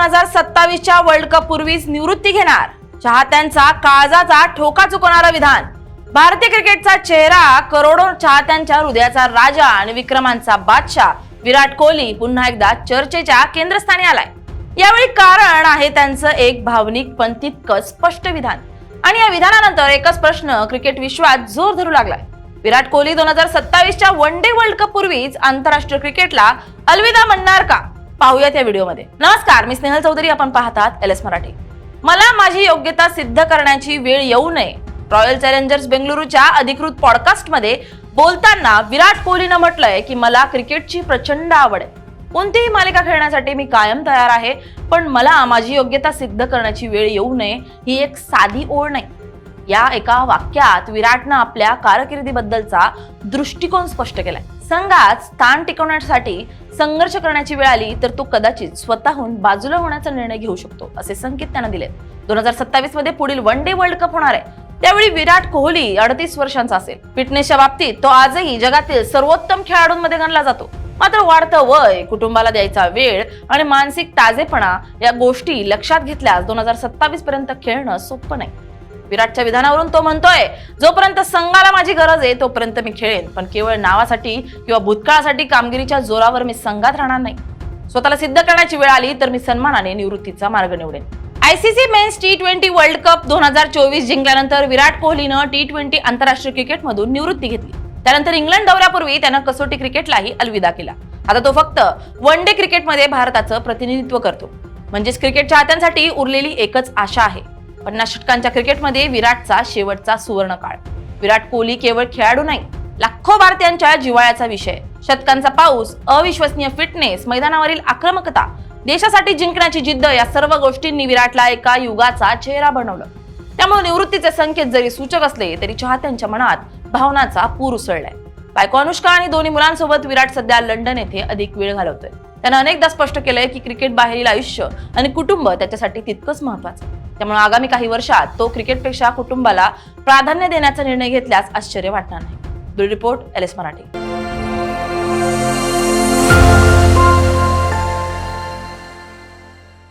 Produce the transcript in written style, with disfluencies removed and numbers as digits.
2027च्या world cup पूर्वीच निवृत्ती घेणार, चाहत्यांचा काळजाचा ठोका चुकवणारं विधान। भारतीय क्रिकेटचा चेहरा, करोडो चाहत्यांच्या हृदयाचा राजा आणि विक्रमांचा बादशाह विराट कोहली पुन्हा एकदा चर्चेच्या केंद्रस्थानी आलाय। यावेळी कारण आहे त्यांचं एक भावनिक पण तितकंच स्पष्ट विधान, आणि या विधानानंतर एकच प्रश्न क्रिकेट विश्वात जोर धरू लागलाय। विराट कोहली 2027च्या वन डे वर्ल्ड कप पूर्वीच आंतरराष्ट्रीय क्रिकेटला अलविदा म्हणणार का? पाहूयात या व्हिडिओमध्ये। नमस्कार, मी स्नेहल चौधरी, आपण पाहतात LS मराठी। मला माझी योग्यता सिद्ध करण्याची वेळ येऊ नये, रॉयल चॅलेंजर्स बेंगळुरूच्या अधिकृत पॉडकास्टमध्ये बोलताना विराट कोहलीनं म्हटलंय की मला क्रिकेटची प्रचंड आवड आहे, कोणतीही मालिका खेळण्यासाठी मी कायम तयार आहे, पण मला माझी योग्यता सिद्ध करण्याची वेळ येऊ नये ही एक साधी ओळ नाही। या एका वाक्यात विराटनं आपल्या कारकिर्दीबद्दलचा दृष्टिकोन स्पष्ट केलाय। संघात स्थान टिकवण्यासाठी संघर्ष करण्याची वेळ आली तर तो कदाचित स्वतःहून बाजूला होण्याचा निर्णय घेऊ शकतो, असे संकेत त्यानं दिले। 2027 मध्ये पुढील वन डे वर्ल्ड कप होणार आहे, त्यावेळी विराट कोहली 38 वर्षांचा असेल। फिटनेसच्या बाबतीत तो आजही जगातील सर्वोत्तम खेळाडूंमध्ये गणला जातो, मात्र वाढतं वय, कुटुंबाला द्यायचा वेळ आणि मानसिक ताजेपणा या गोष्टी लक्षात घेतल्यास 2027 पर्यंत खेळणं सोपं नाही। विराटच्या विधानावरून तो म्हणतोय, जोपर्यंत संघाला माझी गरज आहे तोपर्यंत मी खेळेन, पण केवळ नावासाठी किंवा भूतकाळासाठी कामगिरीच्या जोरावर मी संघात राहणार नाही। स्वतःला सिद्ध करण्याची वेळ आली तर मी सन्मानाने निवृत्तीचा मार्ग निवडेन। ICC men's T20 world cup 2024 जिंकल्यानंतर विराट कोहलीनं T20 आंतरराष्ट्रीय क्रिकेटमधून निवृत्ती घेतली। त्यानंतर इंग्लंड दौऱ्यापूर्वी त्यानं कसोटी क्रिकेटलाही अलविदा केला। आता तो फक्त वन डे क्रिकेटमध्ये भारताचं प्रतिनिधित्व करतो, म्हणजेच क्रिकेट चाहत्यांसाठी उरलेली एकच आशा आहे 50 षटकांच्या क्रिकेटमध्ये विराटचा शेवटचा सुवर्ण काळ। विराट कोहली केवळ खेळाडू नाही, लाखो भारतीयांच्या जिव्हाळ्याचा विषय। शतकांचा पाऊस, अविश्वसनीय फिटनेस, मैदानावरील आक्रमकता, देशासाठी जिंकण्याची जिद्द, या सर्व गोष्टींनी विराटला एका युगाचा चेहरा बनवलं। त्यामुळे निवृत्तीचे संकेत जरी सूचक असले तरी चाहत्यांच्या मनात भावनाचा पूर उसळलाय। बायको अनुष्का आणि दोन्ही मुलांसोबत विराट सध्या लंडन येथे अधिक वेळ घालवतोय। त्यानं अनेकदा स्पष्ट केलंय की क्रिकेट बाहेरील आयुष्य आणि कुटुंब त्याच्यासाठी तितकंच महत्वाचं। त्यामुळे आगामी काही वर्षात तो क्रिकेटपेक्षा कुटुंबाला प्राधान्य देण्याचा निर्णय घेतल्यास आश्चर्य वाटणार नाही। Bureau report, LS Marathi.